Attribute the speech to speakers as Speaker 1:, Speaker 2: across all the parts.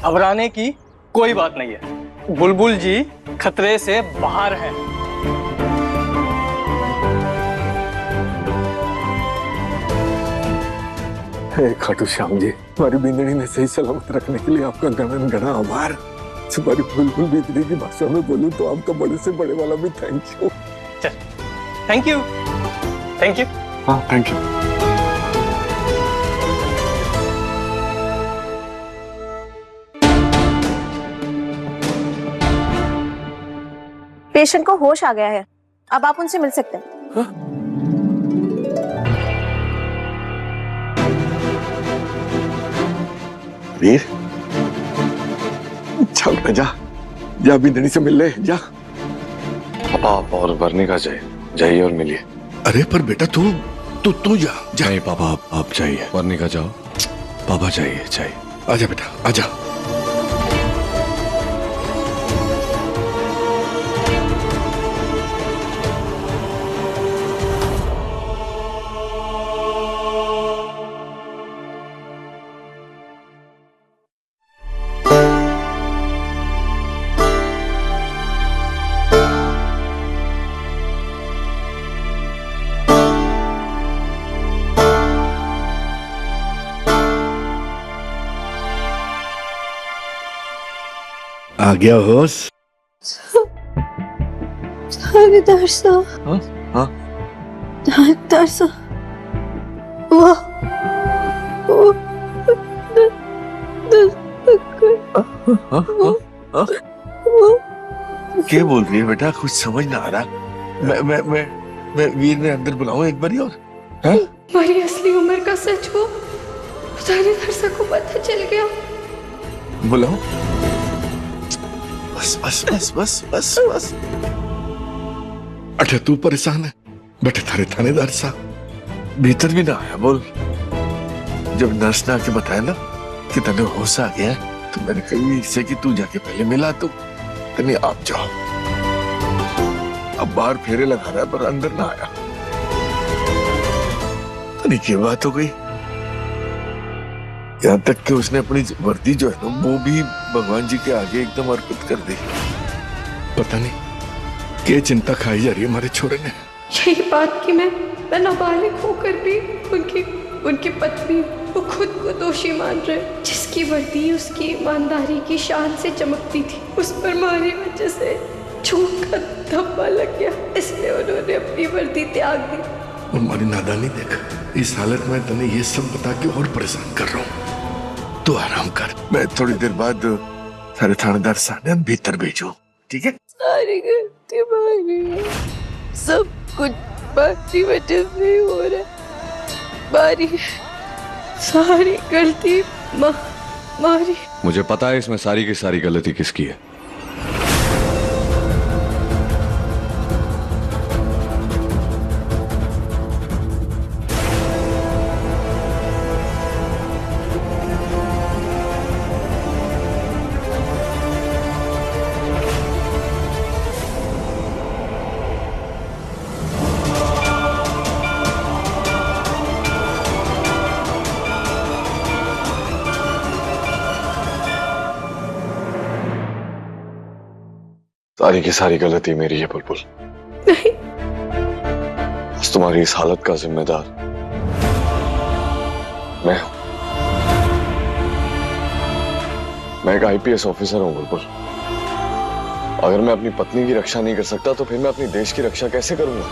Speaker 1: घबराने की कोई बात नहीं है, बुलबुल जी खतरे से बाहर हैं।
Speaker 2: खाटू श्याम जी, हमारी बिंदनी ने सही सलामत रखने के लिए आपका घना घना आभार। तुम्हारी बुलबुल बिंदनी की भाषा में बोलूं तो आपका बड़े से बड़े वाला भी thank you.
Speaker 1: Thank you. Thank you.
Speaker 2: हाँ, थैंक यू।
Speaker 3: पेशेंट को होश आ गया है, अब आप उनसे मिल सकते हैं।
Speaker 2: वीर, चल जा, जा बिंदनी से मिल ले, जा।
Speaker 4: पापा आप और वर्णिका जाइए और मिलिए।
Speaker 2: अरे पर बेटा तू जा।
Speaker 4: नहीं पापा आप जाइए, वर्णिका जाओ। पापा जाइए।
Speaker 2: आजा बेटा, आजा। आ गया होश?
Speaker 3: थानेदार साहब।
Speaker 2: हाँ?
Speaker 3: थानेदार साहब, वाह,
Speaker 2: क्या बोल रही है बेटा? कुछ समझ ना आ रहा। मैं वीर ने अंदर बुलाऊं एक बारी और?
Speaker 5: हमारी असली उम्र का सच वो थानेदार साहब को पता चल गया।
Speaker 2: बुलाऊं? बस। अच्छा तू परेशान है? बैठे थारे थानेदार साहब भीतर भी ना आया। बोल, जब नर्स ने आके बताया ना कि तने होश आ गया है तो मैंने कही इससे कि तू जाके पहले मिला तो तने आप जाओ। अब बाहर फेरे लगा रहा है पर अंदर ना आया। तने क्या बात हो गई? यहाँ तक कि उसने अपनी वर्दी जो है ना वो भी भगवान जी के आगे एकदम अर्पित कर दी। पता नहीं क्या चिंता खाई जा रही है हमारे छोरे ने।
Speaker 5: यही बात कि मैं नाबालिग होकर भी उनकी पत्नी वो खुद को दोषी मान रहे, जिसकी वर्दी उसकी ईमानदारी की शान से चमकती थी, उस पर हमारी वजह से झूठ का धब्बा लग गया, इसलिए उन्होंने अपनी वर्दी त्याग दी।
Speaker 2: हमारी नादानी देख, इस हालत में तने ये सब बता के और परेशान कर रहा हूँ। तू आराम कर, मैं थोड़ी देर बाद सारे थानेदार साहब भीतर भेजो, ठीक है?
Speaker 3: सारी गलती हमारी है, सब कुछ हमारी वजह से हो रहा है। हमारी सारी गलती हमारी।
Speaker 4: मुझे पता है इसमें सारी की सारी गलती किसकी है। सारी की सारी गलती मेरी है बुलबुल।
Speaker 5: नहीं,
Speaker 4: बस तुम्हारी इस हालत का जिम्मेदार मैं हूं। मैं एक आईपीएस ऑफिसर हूं बुलबुल। अगर मैं अपनी पत्नी की रक्षा नहीं कर सकता तो फिर मैं अपनी देश की रक्षा कैसे करूंगा?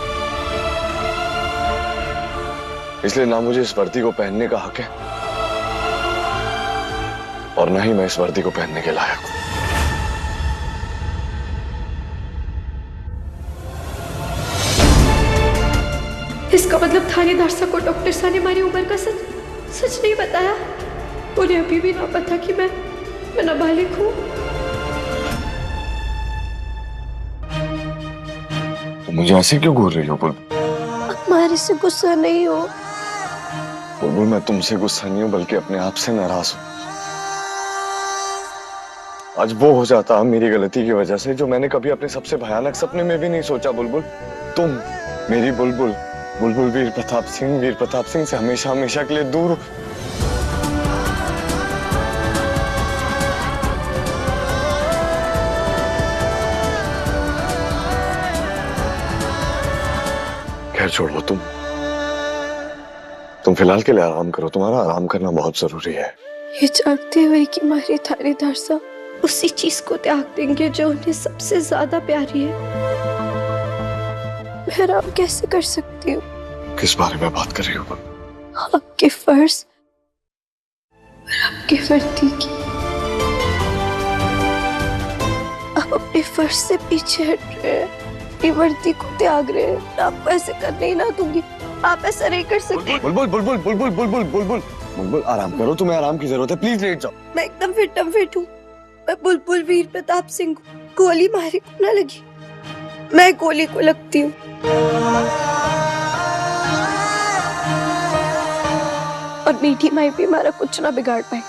Speaker 4: इसलिए ना मुझे इस वर्दी को पहनने का हक है और ना ही मैं इस वर्दी को पहनने के लायक हूं।
Speaker 5: इसका मतलब थानेदार साहब को डॉक्टर साहब ने हमारी उम्र का सच नहीं बताया। उन्हें अभी भी ना पता कि मैं नाबालिग हूँ।
Speaker 4: तो मुझे ऐसे क्यों घूर रही हो बुलबुल?
Speaker 3: हमारे से गुस्सा नहीं हो।
Speaker 4: बुलबुल मैं तुमसे गुस्सा नहीं हूं बल्कि अपने आप से नाराज हूं। आज वो हो जाता मेरी गलती की वजह से जो मैंने कभी अपने सबसे भयानक सपने में भी नहीं सोचा बुलबुल। तुम मेरी बुलबुल बुलबुल वीर प्रताप सिंह से हमेशा हमेशा के लिए दूर। खैर छोड़ो, तुम फिलहाल के लिए आराम करो, तुम्हारा आराम करना बहुत जरूरी है।
Speaker 3: ये जानते हुए कि हमारे थानेदार साहब उसी चीज को त्याग देंगे जो उन्हें सबसे ज्यादा प्यारी है, मैं आराम कैसे कर सकती हूँ?
Speaker 4: किस बारे में बात कर रही हो?
Speaker 3: आपके फर्ज और आपके वर्दी की। आप अपने फर्ज से पीछे हट रहे हैं, अपनी वर्दी को त्याग रहे हैं। आपको ऐसे करने ही ना दूंगी, आप ऐसा नहीं कर सकते।
Speaker 4: बुलबुल आराम करो, तुम्हें आराम की जरूरत है, प्लीज लेट जाओ।
Speaker 3: मैं एकदम फिट हूँ। मैं बुलबुल वीर प्रताप सिंह को गोली मारे को ना लगी, मैं गोली को लगती हूँ। और मीठी माई भी हमारा कुछ ना बिगाड़ पाए,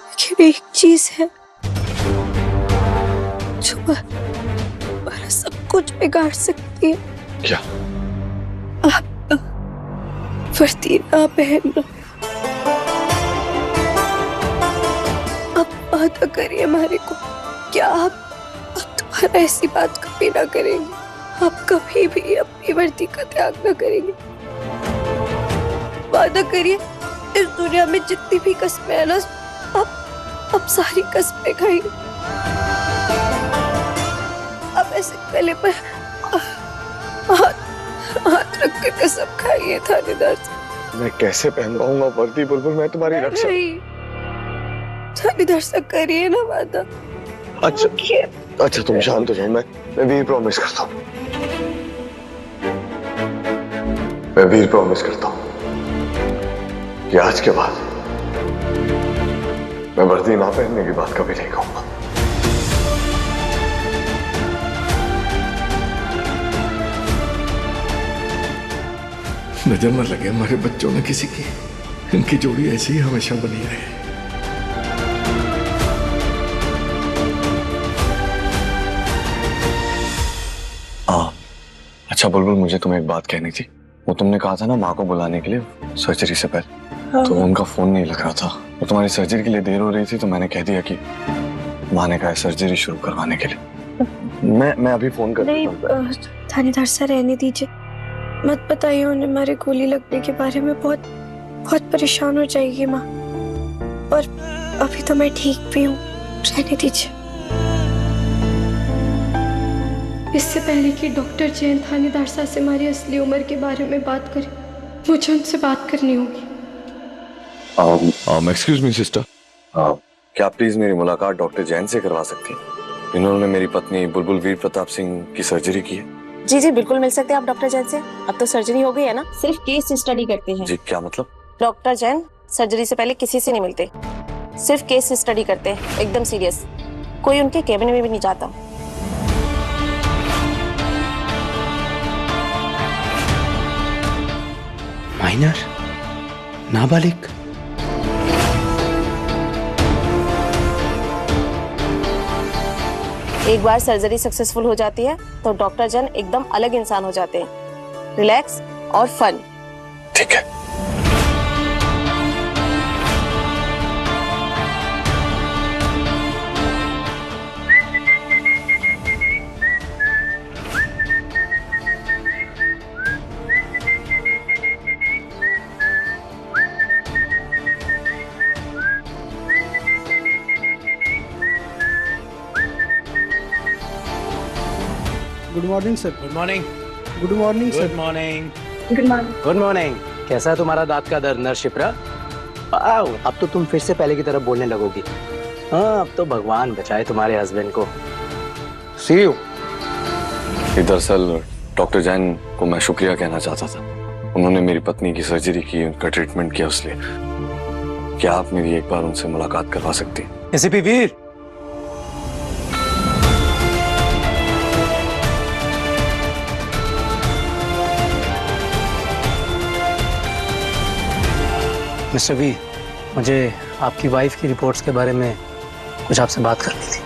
Speaker 3: लेकिन एक चीज है जो हमारा सब कुछ बिगाड़ सकती है।
Speaker 4: क्या?
Speaker 3: आप वर्दी ना पहनना। आप वादा करिए हमारे को, क्या आप तुम्हारा ऐसी बात कभी ना करेंगे? आप कभी भी अपनी वर्दी का त्याग ना करेंगे? वादा करिए, इस दुनिया में जितनी भी कस्में हैं ना, आप सारी कस्में खाइए। आप ऐसे गले पर हाथ रख कर कसम खाइए थानेदार से।
Speaker 4: मैं कैसे पहन पाऊंगा वर्दी बुलबुल, मैं तुम्हारी रक्षा।
Speaker 3: थानेदार से करिए ना वादा।
Speaker 4: अच्छा तुम शांत हो जाओ, मैं वीर प्रॉमिस करता हूँ, मैं वीर प्रॉमिस करता हूँ कि आज के बाद मैं वर्दी ना पहनने की बात कभी नहीं कहूंगा।
Speaker 2: नजर न लगे हमारे बच्चों में किसी की, इनकी जोड़ी ऐसी ही हमेशा बनी रहे।
Speaker 4: अच्छा बुलबुल, मुझे तुम्हें एक बात कहनी थी। वो तुमने कहा था ना माँ को बुलाने के लिए सर्जरी से पहले, तो उनका फोन नहीं लग रहा था। वो तुम्हारी सर्जरी के लिए देर हो रही थी, तो मैंने कह दिया कि माँ ने कहा है सर्जरी शुरू करवाने के लिए। मैं अभी फोन कर
Speaker 3: नहीं, थानेदार सर रहने दीजिए, मत बताइए उन्हें हमारे गोली लगने के बारे में। बहुत परेशान हो जाएगी माँ, और अभी तो मैं ठीक भी हूँ, रहने दीजिए।
Speaker 5: इससे पहले कि डॉक्टर जैन थानेदार साहब से हमारी असली उम्र के बारे में बात करें, मुझे उनसे बात करनी होगी।
Speaker 2: एक्सक्यूज मी सिस्टर,
Speaker 4: क्या प्लीज मेरी मुलाकात डॉक्टर जैन से करवा सकती हैं? इन्होंने मेरी पत्नी बुलबुल वीर प्रताप सिंह की सर्जरी की है।
Speaker 6: जी बिल्कुल मिल सकते हैं आप डॉक्टर जैन से। अब तो सर्जरी हो गई है ना, सिर्फ केस स्टडी करते हैं।
Speaker 4: जी क्या मतलब?
Speaker 6: डॉक्टर जैन सर्जरी से पहले किसी से नहीं मिलते, सिर्फ केस स्टडी करते हैं, एकदम सीरियस। कोई उनके कैबिन में भी नहीं जाता।
Speaker 7: माइनर, नाबालिग,
Speaker 6: एक बार सर्जरी सक्सेसफुल हो जाती है तो डॉक्टर जैन एकदम अलग इंसान हो जाते हैं, रिलैक्स और फन।
Speaker 4: ठीक है।
Speaker 8: Good morning sir.
Speaker 7: Good morning.
Speaker 8: Good morning sir.
Speaker 7: Good morning.
Speaker 6: Good morning.
Speaker 7: Good morning. कैसा है तुम्हारा दांत का दर्द नर्स शिप्रा? वाओ, अब तो तुम फिर से पहले की तरह बोलने लगोगी। हाँ, अब तो भगवान बचाए तुम्हारे हस्बैंड को। सी यू।
Speaker 4: दरअसल डॉक्टर जैन को मैं शुक्रिया कहना चाहता था, उन्होंने मेरी पत्नी की सर्जरी की, उनका ट्रीटमेंट किया, उसलिए क्या आप मेरी एक बार उनसे मुलाकात करवा सकती हैं?
Speaker 7: एसीपी वीर, मिस्टर वी, मुझे आपकी वाइफ की रिपोर्ट्स के बारे में कुछ आपसे बात करनी थी।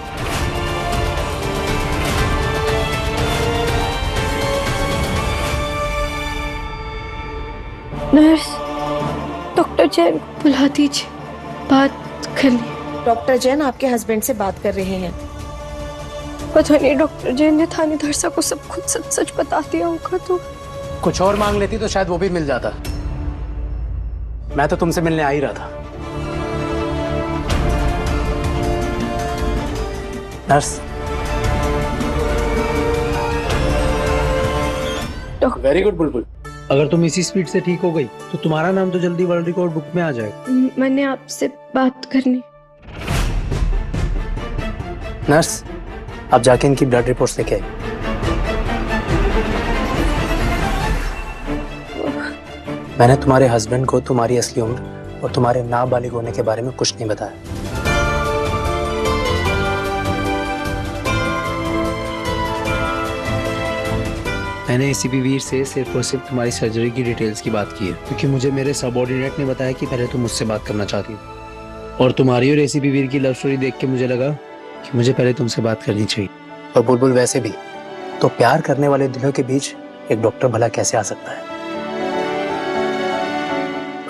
Speaker 3: नर्स, डॉक्टर जैन को बुला दीजिए, बात करनी।
Speaker 6: डॉक्टर जैन आपके हस्बैंड से बात कर रहे हैं।
Speaker 3: पता नहीं डॉक्टर जैन ने थानेदार साहब को सब कुछ सच सच बता दिया होगा तो।
Speaker 7: कुछ और मांग लेती तो शायद वो भी मिल जाता। मैं तो तुमसे मिलने आ ही रहा था। नर्स, वेरी गुड बुलबुल।
Speaker 8: अगर तुम इसी स्पीड से ठीक हो गई तो तुम्हारा नाम तो जल्दी वर्ल्ड रिकॉर्ड बुक में आ जाएगा।
Speaker 3: मैंने आपसे बात करनी।
Speaker 7: नर्स, आप जाके इनकी ब्लड रिपोर्ट्स लेके आइए। मैंने तुम्हारे हस्बैंड को तुम्हारी असली उम्र और तुम्हारे नाबालिग होने के बारे में कुछ नहीं बताया।
Speaker 8: मैंने एसीपी वीर से सिर्फ और सिर्फ तुम्हारी सर्जरी की डिटेल्स की बात की है, क्योंकि मुझे मेरे सबऑर्डिनेट ने बताया कि पहले तुम मुझसे बात करना चाहती हो, और तुम्हारी और एसीपी वीर की लव स्टोरी देख के मुझे लगा कि मुझे पहले तुमसे बात करनी चाहिए।
Speaker 7: और बुलबुल, वैसे भी तो प्यार करने वाले दिलों के बीच एक डॉक्टर भला कैसे आ सकता है?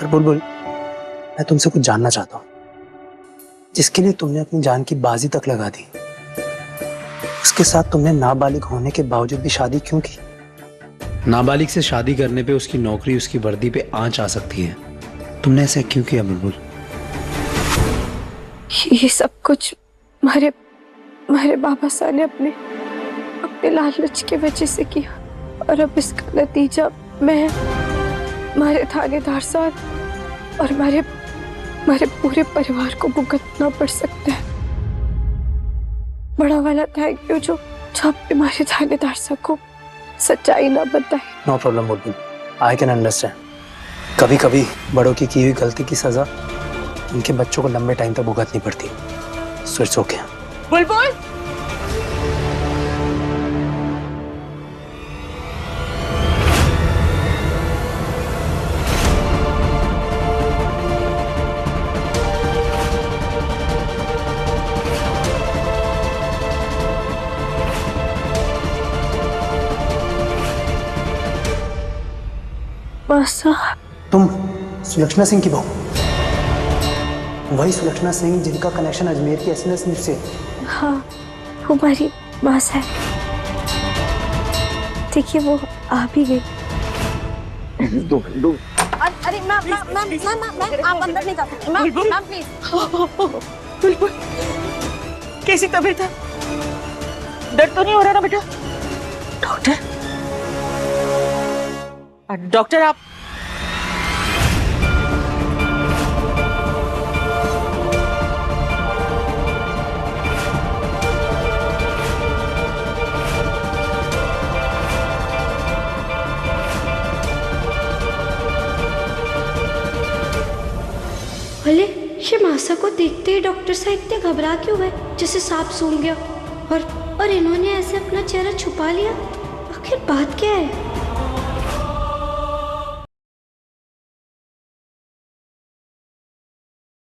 Speaker 7: पर बुलबुल, मैं तुमसे कुछ जानना चाहता हूँ। जिसके लिए तुमने अपनी जान की बाजी तक लगा दी, उसके साथ तुमने नाबालिग होने के बावजूद भी शादी क्यों की?
Speaker 8: नाबालिग से शादी करने पे उसकी नौकरी, उसकी वर्दी पे आंच आ सकती है। तुमने ऐसा क्यों किया बुलबुल?
Speaker 3: ये सब कुछ हमारे बाबा साहब ने अपने लालच की वजह से किया, और अब इसका नतीजा मैं, हमारे थानेदार साहब और हमारे पूरे परिवार को भुगतना पड़ सकता है। बड़ा वाला थैंक यू जो आपने हमारे थानेदार साहब को सच्चाई ना बताई।
Speaker 7: No problem Bulbul, I can understand. कभी कभी बड़ों की हुई गलती की सजा उनके बच्चों को लंबे टाइम तक भुगतनी पड़ती है। So it's okay.
Speaker 6: बुलबुल,
Speaker 3: मासा,
Speaker 7: तुम सुलक्षणा सिंह की बहू? वही सुलक्षणा सिंह जिनका कनेक्शन अजमेर की एसएनएस न्यूज से?
Speaker 3: हाँ, वो हमारी मास है। देखिए वो आ भी गई।
Speaker 6: अरे मैम, आप अंदर नहीं जा सकते। Ma'am please.
Speaker 9: बिल्कुल। कैसी तबीयत है? दर्द तो नहीं हो रहा ना बेटा? डॉक्टर आप
Speaker 5: भले ये मासा को देखते ही डॉक्टर साहब इतने घबरा क्यों गए, जैसे सांप सूंघ गया, और इन्होंने ऐसे अपना चेहरा छुपा लिया। आखिर बात क्या है?